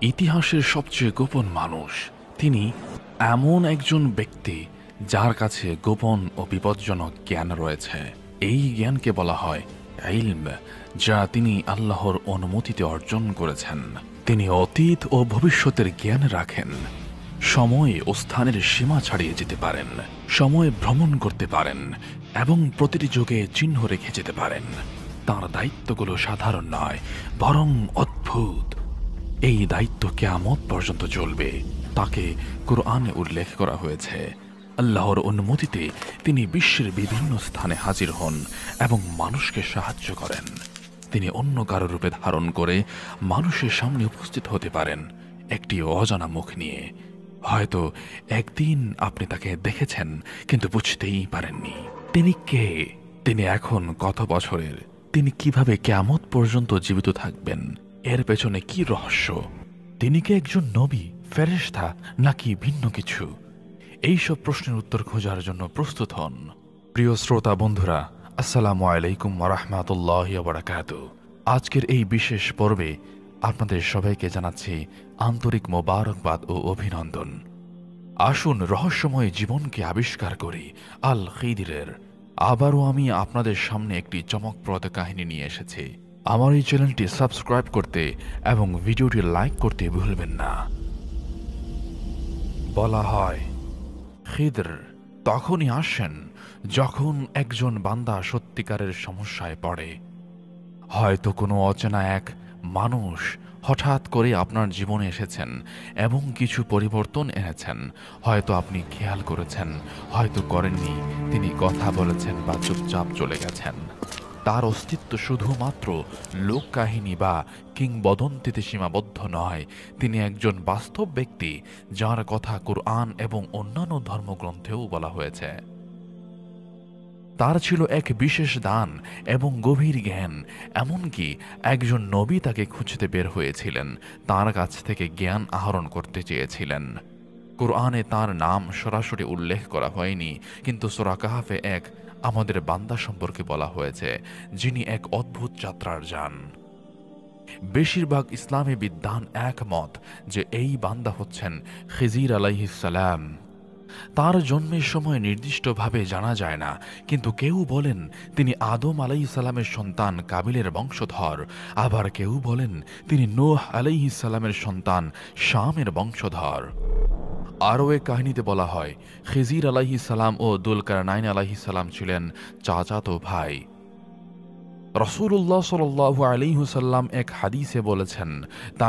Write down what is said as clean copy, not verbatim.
ইতিহাসের সবচেয়ে গোপন মানুষ। তিনি এমন একজন ব্যক্তি যার কাছে গোপন ও বিপজ্জনক জ্ঞান রয়েছে। এই জ্ঞানকে বলা হয় ইলম, যা তিনি আল্লাহর অনুমতিতে অর্জন করেছেন। তিনি অতীত ও ভবিষ্যতের জ্ঞান রাখেন। সময় ও স্থানের সীমা ছাড়িয়ে যেতে পারেন, সময় ভ্রমণ করতে পারেন এবং প্রতিটি যুগে চিহ্ন রেখে যেতে পারেন। তাঁর দায়িত্বগুলো সাধারণ নয়, বরং অদ্ভুত। এই দায়িত্ব কিয়ামত পর্যন্ত চলবে। তাকে কুরআনে উল্লেখ করা হয়েছে, আল্লাহর অনুমতিতে তিনি বিশ্বের বিভিন্ন স্থানে হাজির হন এবং মানুষকে সাহায্য করেন। তিনি অন্য কারো রূপে ধারণ করে মানুষের সামনে উপস্থিত হতে পারেন একটি অজানা মুখ নিয়ে। হয়তো একদিন আপনি তাকে দেখেছেন কিন্তু বুঝতেই পারেননি তিনি কে, তিনি এখন কত বছরের, তিনি কিভাবে কিয়ামত পর্যন্ত জীবিত থাকবেন, এর পেছনে কি রহস্য। তিনি কি একজন নবী, ফেরেশতা নাকি ভিন্ন কিছু? এইসব প্রশ্নের উত্তর খোঁজার জন্য প্রস্তুত হন। প্রিয় শ্রোতা বন্ধুরা, আসসালামু আলাইকুম ওয়া রাহমাতুল্লাহি ওয়া বারাকাতুহু। আজকের এই বিশেষ পর্বে আপনাদের সবাইকে জানাচ্ছি আন্তরিক মোবারকবাদ ও অভিনন্দন। আসুন রহস্যময় জীবনকে আবিষ্কার করি আল খিদিরের। আবারও আমি আপনাদের সামনে একটি চমকপ্রদ কাহিনী নিয়ে এসেছি। আমার এই চ্যানেলটি সাবস্ক্রাইব করতে এবং ভিডিওটি লাইক করতে ভুলবেন না। বলা হয় খিদর তখনই আসেন যখন একজন বান্দা সত্যিকারের সমস্যায় পড়ে। হয়তো কোনো অচেনা এক মানুষ হঠাৎ করে আপনার জীবনে এসেছেন এবং কিছু পরিবর্তন এনেছেন। হয়তো আপনি খেয়াল করেছেন, হয়তো করেননি। তিনি কথা বলেছেন বা চুপচাপ চলে গেছেন। তার অস্তিত্ব শুধুমাত্র লোককাহিনী বা কিংবদন্তিতে সীমাবদ্ধ নয়। তিনি একজন বাস্তব ব্যক্তি যার কথা কুরআন এবং অন্যান্য ধর্মগ্রন্থেও বলা হয়েছে। তার ছিল এক বিশেষ দান এবং গভীর জ্ঞান। এমনকি একজন নবী তাকে খুঁজতে বের হয়েছিলেন, তার কাছ থেকে জ্ঞান আহরণ করতে চেয়েছিলেন। কুরআনে তার নাম সরাসরি উল্লেখ করা হয়নি, কিন্তু সূরা কাহফে আমাদের বান্দা সম্পর্কে বলা হয়েছে, যিনি এক অদ্ভুত যাত্রার যান। বেশিরভাগ ইসলামী বিদ্বান একমত যে এই বান্দা হচ্ছেন খিজির আলাইহিস সালাম। তার জন্মের সময় নির্দিষ্টভাবে জানা যায় না, কিন্তু কেউ বলেন তিনি আদম আলাইহিস সালামের সন্তান কাবিলের বংশধর। আবার কেউ বলেন তিনি নূহ আলাইহিস সালামের সন্তান শামের বংশধর। আরও এক কাহিনীতে বলা হয় খিজির আলাইহিস সালাম ও দুলকারনাইন আলাইহিস সালাম ছিলেন চাচাতো ভাই। রাসূলুল্লাহ সাল্লাল্লাহু আলাইহি ওয়াসাল্লাম এক হাদিসে বলেছেন, তা